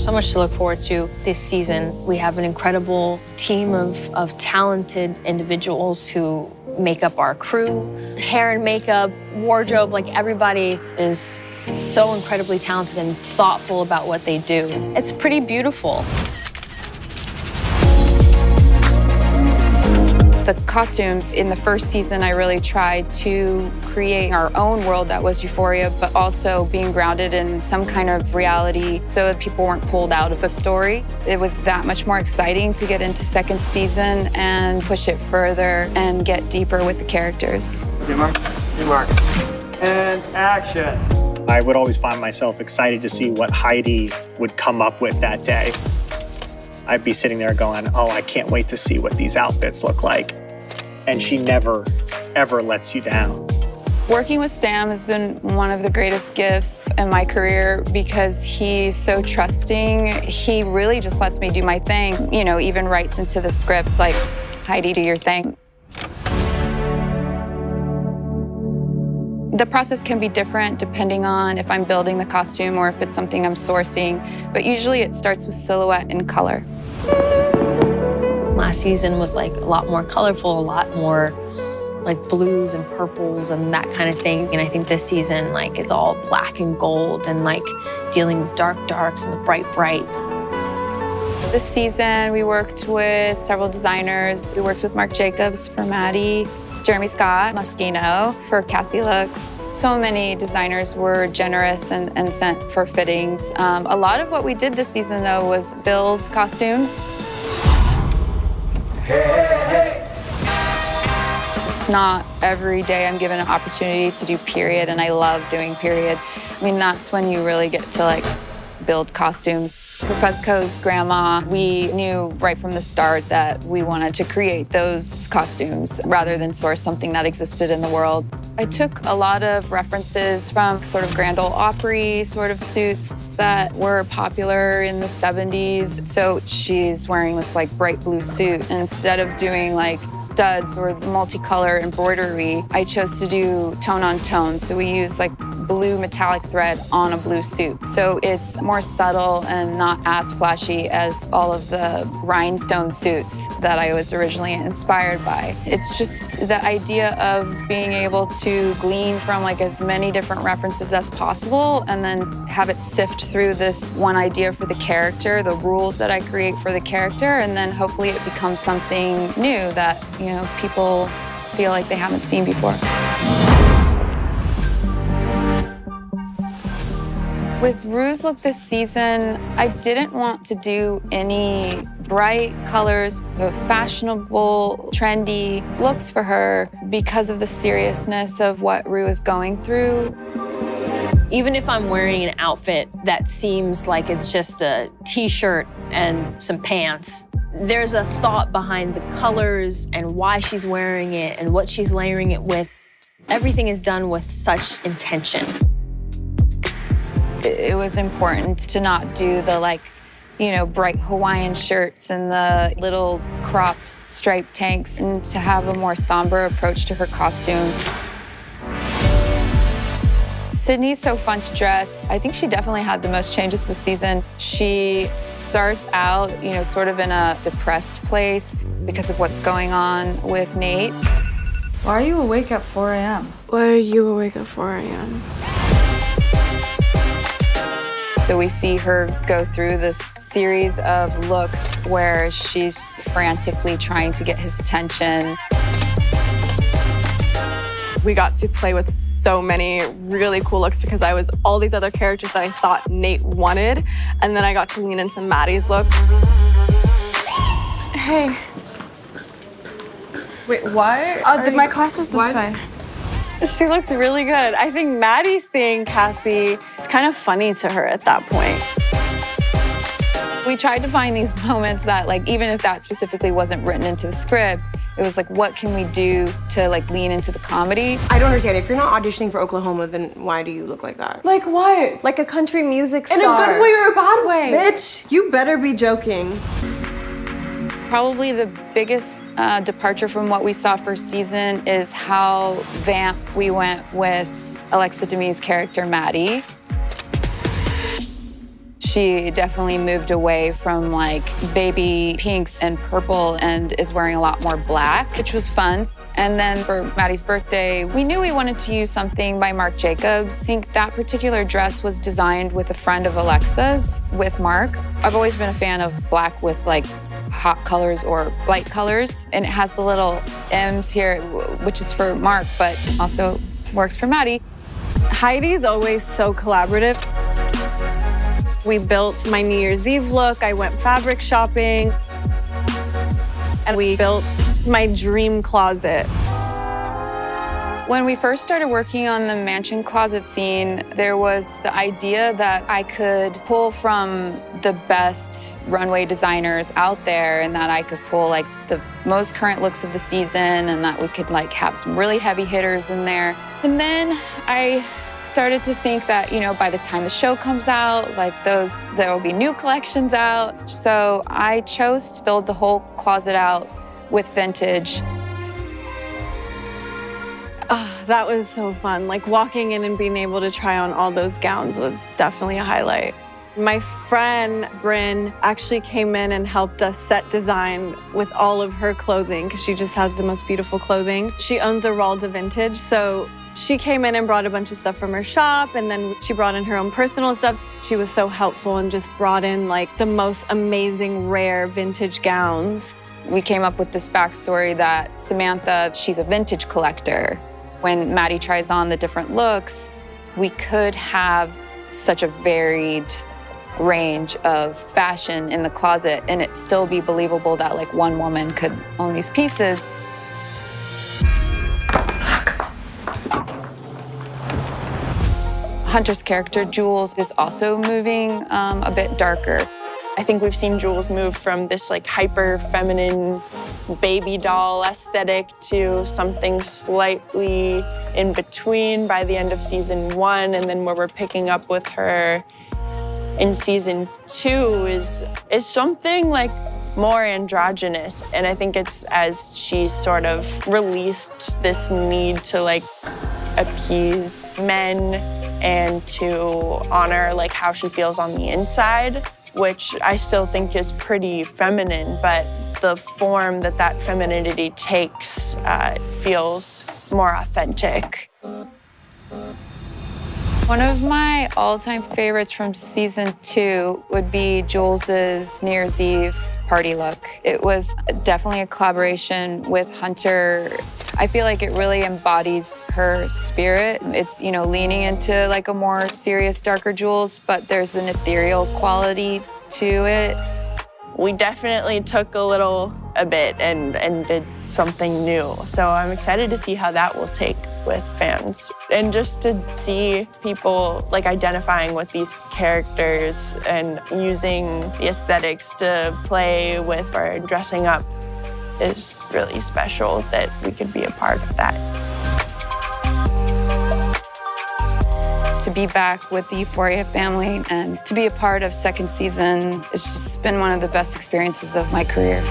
so much to look forward to this season. We have an incredible team of talented individuals who make up our crew. Hair and makeup, wardrobe, like everybody is so incredibly talented and thoughtful about what they do. It's pretty beautiful. The costumes in the first season, I really tried to create our own world that was Euphoria, but also being grounded in some kind of reality so that people weren't pulled out of the story. It was that much more exciting to get into second season and push it further and get deeper with the characters. Mark. And action. I would always find myself excited to see what Heidi would come up with that day. I'd be sitting there going, oh, I can't wait to see what these outfits look like. And she never, ever lets you down. Working with Sam has been one of the greatest gifts in my career because he's so trusting. He really just lets me do my thing, you know, even writes into the script, like, Heidi, do your thing. The process can be different depending on if I'm building the costume or if it's something I'm sourcing, but usually it starts with silhouette and color. Last season was like a lot more colorful, a lot more like blues and purples and that kind of thing. And I think this season like is all black and gold and like dealing with dark darks and the bright brights. This season we worked with several designers. We worked with Marc Jacobs for Maddie, Jeremy Scott, Moschino for Cassie looks. So many designers were generous and sent for fittings. A lot of what we did this season, though, was build costumes. It's not every day I'm given an opportunity to do period, and I love doing period. I mean, that's when you really get to, like, build costumes. For Fezco's grandma, we knew right from the start that we wanted to create those costumes rather than source something that existed in the world. I took a lot of references from sort of Grand Ole Opry sort of suits that were popular in the 70s. So she's wearing this like bright blue suit. And instead of doing like studs or multicolor embroidery, I chose to do tone on tone. So we use like blue metallic thread on a blue suit. So it's more subtle and not as flashy as all of the rhinestone suits that I was originally inspired by. It's just the idea of being able to glean from like as many different references as possible and then have it sift through this one idea for the character, the rules that I create for the character, and then hopefully it becomes something new that, you know, people feel like they haven't seen before. With Rue's look this season, I didn't want to do any bright colors, fashionable, trendy looks for her because of the seriousness of what Rue is going through. Even if I'm wearing an outfit that seems like it's just a t-shirt and some pants, there's a thought behind the colors and why she's wearing it and what she's layering it with. Everything is done with such intention. It was important to not do the like, you know, bright Hawaiian shirts and the little cropped striped tanks and to have a more somber approach to her costume. Sydney's so fun to dress. I think she definitely had the most changes this season. She starts out, you know, sort of in a depressed place because of what's going on with Nate. Why are you awake at 4 a.m.? Why are you awake at 4 a.m.? So we see her go through this series of looks where she's frantically trying to get his attention. We got to play with so many really cool looks because I was all these other characters that I thought Nate wanted, and then I got to lean into Maddie's look. Hey. Wait, why? My class is this way. She looked really good. I think Maddie seeing Cassie, it's kind of funny to her at that point. We tried to find these moments that, like, even if that specifically wasn't written into the script, it was like, what can we do to, like, lean into the comedy? I don't understand. If you're not auditioning for Oklahoma, then why do you look like that? Like what? Like a country music star. In a good way or a bad way? Bitch, you better be joking. Probably the biggest departure from what we saw first season is how vamp we went with Alexa Demi's character, Maddie. She definitely moved away from like baby pinks and purple and is wearing a lot more black, which was fun. And then for Maddie's birthday, we knew we wanted to use something by Marc Jacobs. I think that particular dress was designed with a friend of Alexa's, with Marc. I've always been a fan of black with like hot colors or light colors. And it has the little M's here, which is for Marc, but also works for Maddie. Heidi's always so collaborative. We built my New Year's Eve look. I went fabric shopping. And we built my dream closet. When we first started working on the mansion closet scene, there was the idea that I could pull from the best runway designers out there and that I could pull like the most current looks of the season and that we could like have some really heavy hitters in there. And then I started to think that, you know, by the time the show comes out, like there will be new collections out. So I chose to build the whole closet out with vintage. Oh, that was so fun. Like walking in and being able to try on all those gowns was definitely a highlight. My friend, Bryn, actually came in and helped us set design with all of her clothing because she just has the most beautiful clothing. She owns a Ralda Vintage, so she came in and brought a bunch of stuff from her shop, and then she brought in her own personal stuff. She was so helpful and just brought in like the most amazing, rare vintage gowns. We came up with this backstory that Samantha, she's a vintage collector. When Maddie tries on the different looks, we could have such a varied range of fashion in the closet and it still be believable that like one woman could own these pieces. Hunter's character, Jules, is also moving a bit darker. I think we've seen Jules move from this like hyper feminine baby doll aesthetic to something slightly in between by the end of season 1, and then where we're picking up with her in season 2 is something like more androgynous. And I think it's as she sort of released this need to like appease men and to honor like how she feels on the inside, which I still think is pretty feminine, but the form that that femininity takes feels more authentic. One of my all-time favorites from season 2 would be Jules's New Year's Eve party look. It was definitely a collaboration with Hunter. I feel like it really embodies her spirit. It's, you know, leaning into like a more serious, darker Jules, but there's an ethereal quality to it. We definitely took a bit and did something new. So I'm excited to see how that will take with fans. And just to see people like identifying with these characters and using the aesthetics to play with or dressing up is really special that we could be a part of that. To be back with the Euphoria family and to be a part of second season, it's just been one of the best experiences of my career.